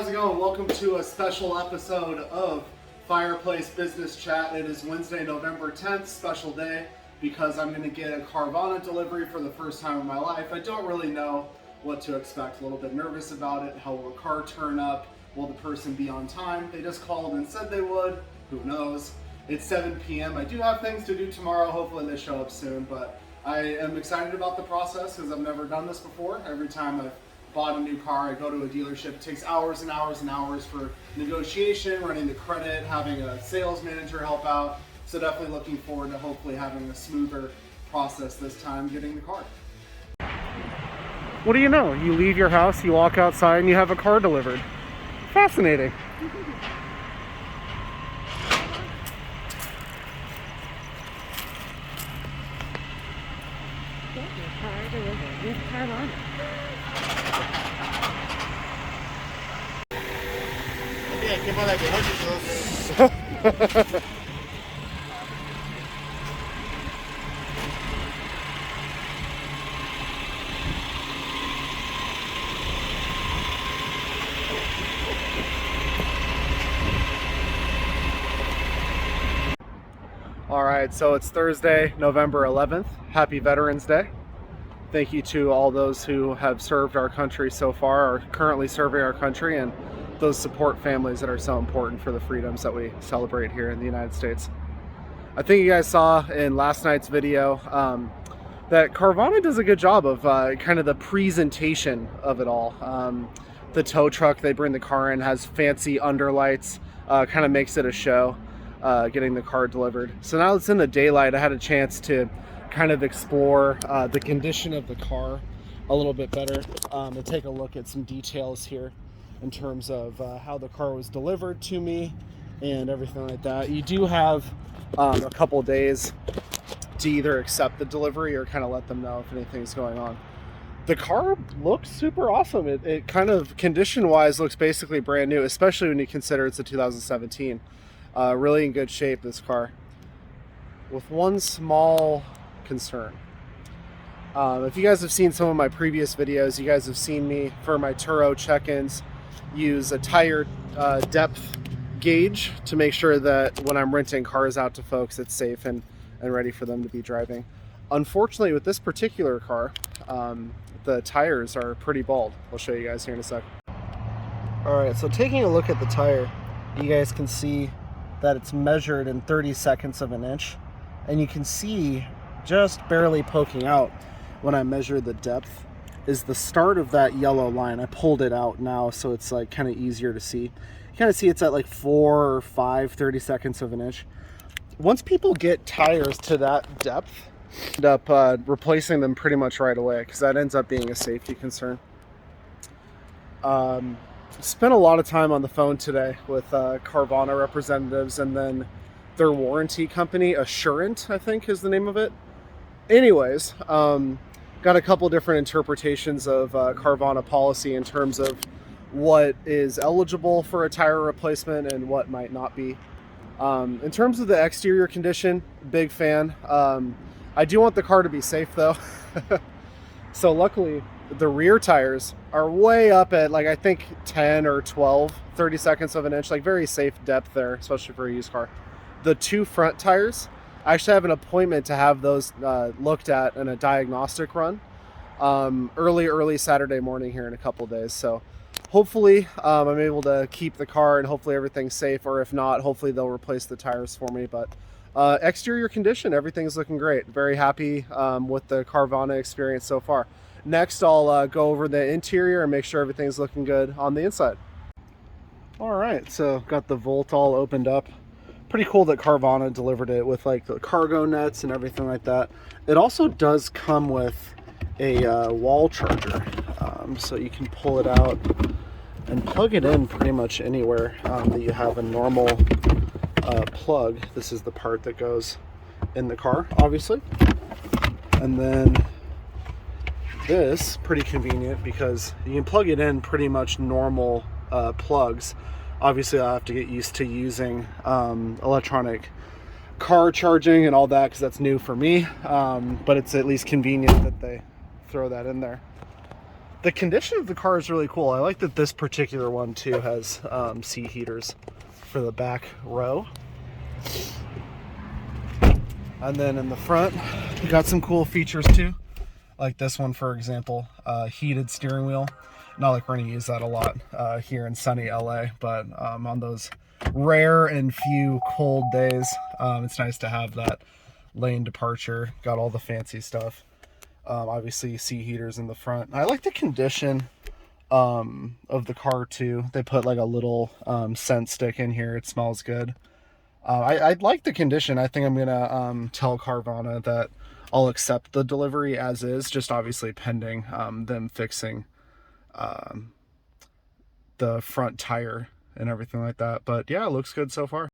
how's it going? Welcome to a special episode of Fireplace Business Chat. It is Wednesday, November 10th, special day, because I'm going to get a Carvana delivery for the first time in my life. I don't really know what to expect, a little bit nervous about it. How will the car turn up? Will the person be on time? They just called and said they would. Who knows? It's 7 p.m. I do have things to do tomorrow. Hopefully they show up soon, but I am excited about the process because I've never done this before. Every time I've bought a new car, I go to a dealership. It takes hours and hours and hours for negotiation, running the credit, having a sales manager help out. So definitely looking forward to hopefully having a smoother process this time getting the car. What do you know? You leave your house, you walk outside, and you have a car delivered. Fascinating. Get your car delivered with Carvana. All right, so it's Thursday, November 11th. Happy Veterans Day. Thank you to all those who have served our country so far, or currently serving our country, and those support families that are so important for the freedoms that we celebrate here in the United States. I think you guys saw in last night's video that Carvana does a good job of kind of the presentation of it all. The tow truck they bring the car in has fancy underlights, kind of makes it a show, getting the car delivered. So now it's in the daylight, I had a chance to kind of explore the condition of the car a little bit better, and take a look at some details here in terms of how the car was delivered to me and everything like that. You do have a couple days to either accept the delivery or kind of let them know if anything's going on. The car looks super awesome. It kind of condition-wise looks basically brand new, especially when you consider it's a 2017. Really in good shape, this car. With one small concern. If you guys have seen some of my previous videos, you guys have seen me for my Turo check-ins use a tire depth gauge to make sure that when I'm renting cars out to folks, it's safe and ready for them to be driving. Unfortunately, with this particular car, the tires are pretty bald. I'll show you guys here in a sec. All right, so taking a look at the tire, you guys can see that it's measured in 32 of an inch, and you can see just barely poking out when I measure the depth is the start of that yellow line. I pulled it out now so it's like kind of easier to see. You kind of see it's at like 4 or 5 32 of an inch. Once people get tires to that depth, end up replacing them pretty much right away because that ends up being a safety concern. Spent a lot of time on the phone today with Carvana representatives and then their warranty company, Assurant, I think is the name of it. Anyways, got a couple different interpretations of Carvana policy in terms of what is eligible for a tire replacement and what might not be. In terms of the exterior condition, big fan. I do want the car to be safe though. So luckily, the rear tires are way up at like I think 10 or 12 32 of an inch, like very safe depth there, especially for a used car. The two front tires, I actually have an appointment to have those looked at in a diagnostic run early Saturday morning here in a couple days. So hopefully I'm able to keep the car and hopefully everything's safe, or if not, hopefully they'll replace the tires for me. But exterior condition, everything's looking great. Very happy with the Carvana experience so far. Next, I'll go over the interior and make sure everything's looking good on the inside. All right, so got the Volt all opened up. Pretty cool that Carvana delivered it with like the cargo nets and everything like that. It also does come with a wall charger, so you can pull it out and plug it in pretty much anywhere that you have a normal plug. This is the part that goes in the car, obviously. And then this, pretty convenient because you can plug it in pretty much normal plugs. Obviously, I'll have to get used to using electronic car charging and all that because that's new for me, but it's at least convenient that they throw that in there. The condition of the car is really cool. I like that this particular one too has seat heaters for the back row. And then in the front, we got some cool features too. Like this one, for example, heated steering wheel. Not like we're gonna use that a lot here in sunny LA, but on those rare and few cold days, it's nice to have that lane departure. Got all the fancy stuff. Obviously seat heaters in the front. I like the condition of the car too. They put like a little scent stick in here. It smells good. I like the condition. I think I'm gonna tell Carvana that I'll accept the delivery as is, just obviously pending them fixing the front tire and everything like that. But yeah, it looks good so far.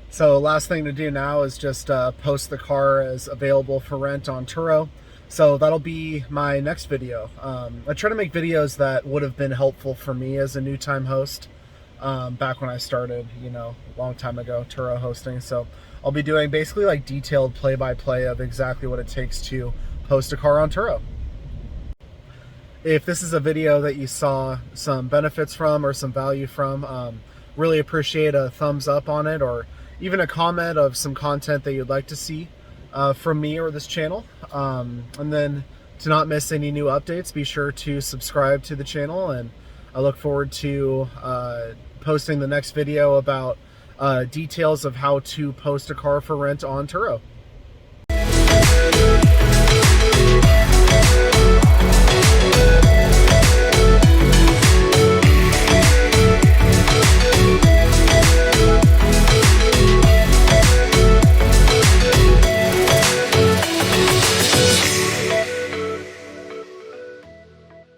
So last thing to do now is just post the car as available for rent on Turo. So that'll be my next video. I try to make videos that would have been helpful for me as a new time host back when I started, you know, a long time ago, Turo hosting. So I'll be doing basically like detailed play-by-play of exactly what it takes to post a car on Turo. If this is a video that you saw some benefits from or some value from, really appreciate a thumbs up on it, or even a comment of some content that you'd like to see from me or this channel. And then to not miss any new updates, be sure to subscribe to the channel, and I look forward to posting the next video about details of how to post a car for rent on Turo.